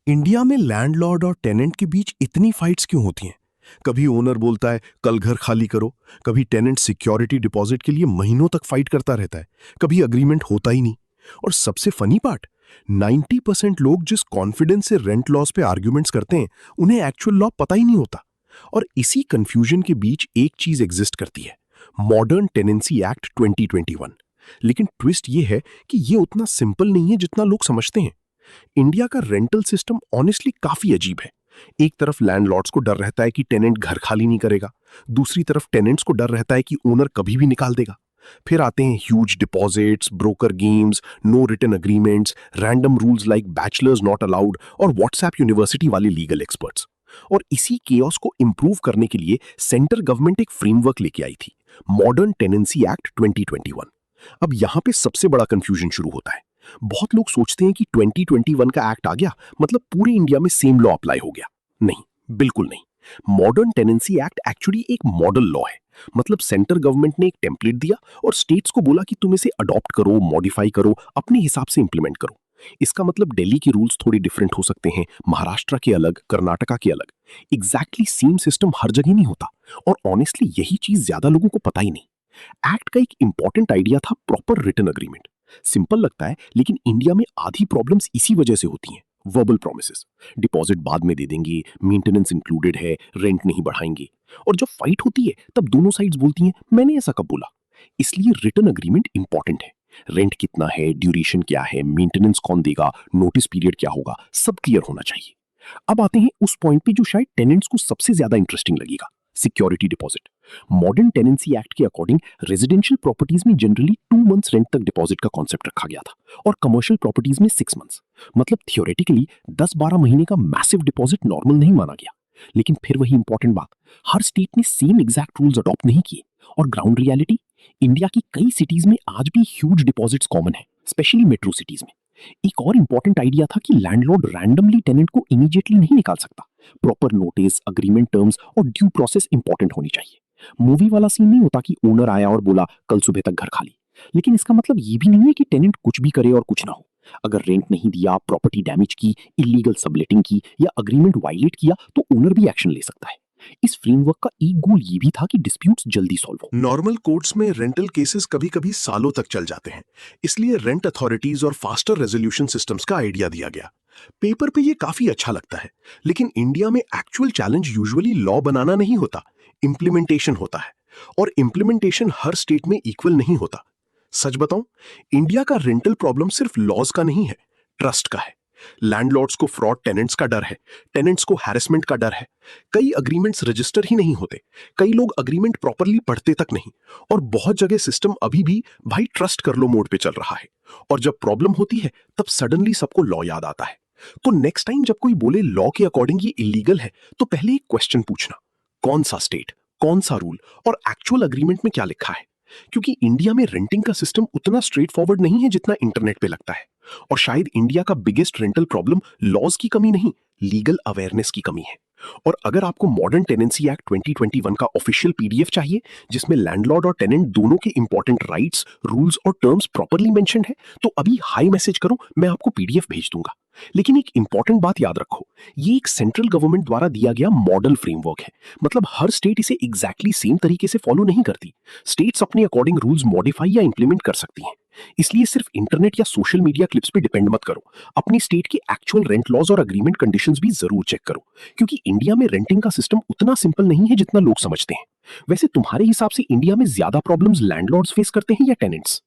India में landlord और tenant के बीच इतनी फाइट्स क्यों होती हैं? कभी ओनर बोलता है कल घर खाली करो, कभी टेनेंट सिक्योरिटी डिपॉजिट के लिए महीनों तक फाइट करता रहता है, कभी अग्रीमेंट होता ही नहीं। और सबसे फनी पार्ट, 90% लोग जिस कॉन्फिडेंस से रेंट लॉस पे आर्ग्यूमेंट्स करते हैं, उन्हें एक्चुअल लॉ पता ही नहीं होता। और इसी कंफ्यूजन के बीच एक चीज एग्जिस्ट करती है, मॉडर्न टेनेंसी एक्ट 2021। लेकिन ट्विस्ट ये है कि ये उतना सिंपल नहीं है जितना लोग समझते हैं। इंडिया का रेंटल सिस्टम ऑनेस्टली काफी अजीब है। एक तरफ लैंडलॉर्ड्स को डर रहता है कि टेनेंट घर खाली नहीं करेगा, दूसरी तरफ टेनेंट्स को डर रहता है कि ओनर कभी भी निकाल देगा। फिर आते हैं huge deposits, broker games, no written agreements, random rules like bachelors not allowed और व्हाट्सएप यूनिवर्सिटी वाले लीगल एक्सपर्ट्स। और इसी केओस को इंप्रूव करने के लिए सेंटर गवर्नमेंट एक फ्रेमवर्क लेके आई थी, मॉडर्न टेनेंसी एक्ट 2021। अब यहां पे सबसे बड़ा कंफ्यूजन शुरू होता है। बहुत लोग सोचते हैं कि 2021 का एक्ट आ गया मतलब पूरे इंडिया में सेम लॉ अप्लाई हो गया। नहीं, बिल्कुल नहीं। मॉडर्न टेनेंसी एक्ट एक्चुअली एक मॉडल लॉ है। मतलब सेंटर गवर्नमेंट ने एक टेम्पलेट दिया और स्टेट्स को बोला कि तुम इसे अडॉप्ट करो, मॉडिफाई करो, अपने हिसाब से इंप्लीमेंट करो। इसका मतलब दिल्ली के रूल्स थोड़ी डिफरेंट हो सकते हैं, महाराष्ट्र के अलग, कर्नाटका के अलग। एग्जैक्टली सेम सिस्टम हर जगह नहीं होता। और ऑनेस्टली यही चीज ज्यादा लोगों को पता ही नहीं। एक्ट का एक इंपॉर्टेंट आइडिया था प्रॉपर रिटन अग्रीमेंट। सिंपल लगता है, लेकिन इंडिया में आधी प्रॉब्लम्स इसी वजह से होती हैं। वर्बल प्रॉमिसेस, डिपॉजिट बाद में दे देंगे, मेंटेनेंस इंक्लूडेड है, रेंट नहीं बढ़ाएंगे। और जब फाइट होती है तब दोनों साइड्स बोलती हैं मैंने ऐसा कब बोला। इसलिए रिटन अग्रीमेंट इंपॉर्टेंट है। रेंट कितना है, ड्यूरेशन क्या है, मेंटेनेंस कौन देगा, नोटिस पीरियड क्या होगा, सब क्लियर होना चाहिए। अब आते हैं उस पॉइंट पे जो शायद टेनेंट्स को सबसे ज्यादा इंटरेस्टिंग लगेगा, security deposit. Modern tenancy act के अकॉर्डिंग रेजिडेंशियल प्रॉपर्टीज में जनरली 2 मंथ्स रेंट तक डिपॉजिट का कॉन्सेप्ट रखा गया था और कमर्शियल प्रॉपर्टीज में 6 मंथ्स। मतलब थियोरेटिकली 10-12 महीने का मैसिव डिपॉजिट नॉर्मल नहीं माना गया। लेकिन फिर वही इंपॉर्टेंट बात, हर स्टेट ने सेम एग्जैक्ट रूल्स अडॉप्ट नहीं किए। और ग्राउंड रियलिटी, इंडिया की कई सिटीज में आज भी ह्यूज डिपॉजिट्स कॉमन है, स्पेशली मेट्रो सिटीज में। एक और इंपॉर्टेंट आइडिया था कि लैंडलॉर्ड रैंडमली टेनेंट को इमीडिएटली नहीं निकाल सकता। प्रॉपर नोटिस, अग्रीमेंट टर्म्स और ड्यू प्रोसेस इंपॉर्टेंट होनी चाहिए। मूवी वाला सीन नहीं होता कि ओनर आया और बोला कल सुबह तक घर खाली। लेकिन इसका मतलब ये भी नहीं है कि टेनेंट कुछ भी करे और कुछ ना हो। अगर रेंट नहीं दिया, प्रॉपर्टी डैमेज की, इलीगल सबलेटिंग की या अग्रीमेंट वायलेट किया तो ओनर भी एक्शन ले सकता है। इस फ्रेमवर्क का एक गोल ये भी था कि डिस्प्यूट्स जल्दी सॉल्व हो। नॉर्मल कोर्ट्स में रेंटल केसेस कभी-कभी सालों तक चल जाते हैं। इसलिए रेंट अथॉरिटीज और फास्टर रेजोल्यूशन सिस्टम्स का आइडिया दिया गया। पेपर पे ये काफी अच्छा लगता है, लेकिन इंडिया में एक्चुअल चैलेंज यूजुअली लॉ बनाना नहीं होता, इम्प्लीमेंटेशन होता है। और इम्प्लीमेंटेशन हर स्टेट में इक्वल नहीं होता। सच बताऊं, इंडिया का रेंटल प्रॉब्लम सिर्फ लॉज का नहीं है, ट्रस्ट का है। लैंडलॉर्ड्स को फ्रॉड टेनेंट्स का डर है, टेनेंट्स को हैरेसमेंट का डर है। कई अग्रीमेंट्स रजिस्टर ही नहीं होते, कई लोग अग्रीमेंट प्रॉपरली पढ़ते तक नहीं। और बहुत जगह सिस्टम अभी भी भाई ट्रस्ट कर लो मोड पे चल रहा है। और जब प्रॉब्लम होती है तब सडनली सबको लॉ याद आता है। तो नेक्स्ट टाइम जब कोई बोले लॉ के अकॉर्डिंग ये इलीगल है, तो पहले एक क्वेश्चन पूछना, कौन सा स्टेट, कौन सा रूल और एक्चुअल अग्रीमेंट में क्या लिखा है। क्योंकि इंडिया में रेंटिंग का सिस्टम उतना स्ट्रेट फॉरवर्ड नहीं है जितना इंटरनेट पे लगता है। और शायद इंडिया का बिगेस्ट रेंटल प्रॉब्लम लॉज की कमी नहीं, लीगल अवेयरनेस की कमी है। और अगर आपको मॉडर्न टेनेंसी एक्ट 2021 का ऑफिशियल पीडीएफ चाहिए जिसमें लैंडलॉर्ड और टेनेंट दोनों के इंपॉर्टेंट राइट्स, रूल्स और टर्म्स प्रॉपरली मेंशन्ड है, तो अभी हाई मैसेज करो, मैं आपको पीडीएफ भेज दूंगा। लेकिन एक इंपॉर्टेंट बात याद रखो, ये एक सेंट्रल गवर्नमेंट द्वारा दिया गया मॉडल फ्रेमवर्क है। मतलब हर स्टेट इसे एग्जैक्टली सेम तरीके से फॉलो नहीं करती। स्टेट्स अपने अकॉर्डिंग रूल्स मॉडिफाई या इंप्लीमेंट कर सकती हैं। इसलिए सिर्फ इंटरनेट या सोशल मीडिया क्लिप्स पे डिपेंड मत करो, अपनी स्टेट के एक्चुअल रेंट लॉज और अग्रीमेंट कंडीशंस भी जरूर चेक करो। क्योंकि इंडिया में रेंटिंग का सिस्टम उतना सिंपल नहीं है जितना लोग समझते हैं। वैसे तुम्हारे हिसाब से इंडिया में ज्यादा प्रॉब्लम्स लैंडलॉर्ड्स फेस करते हैं या टेनेंट्स?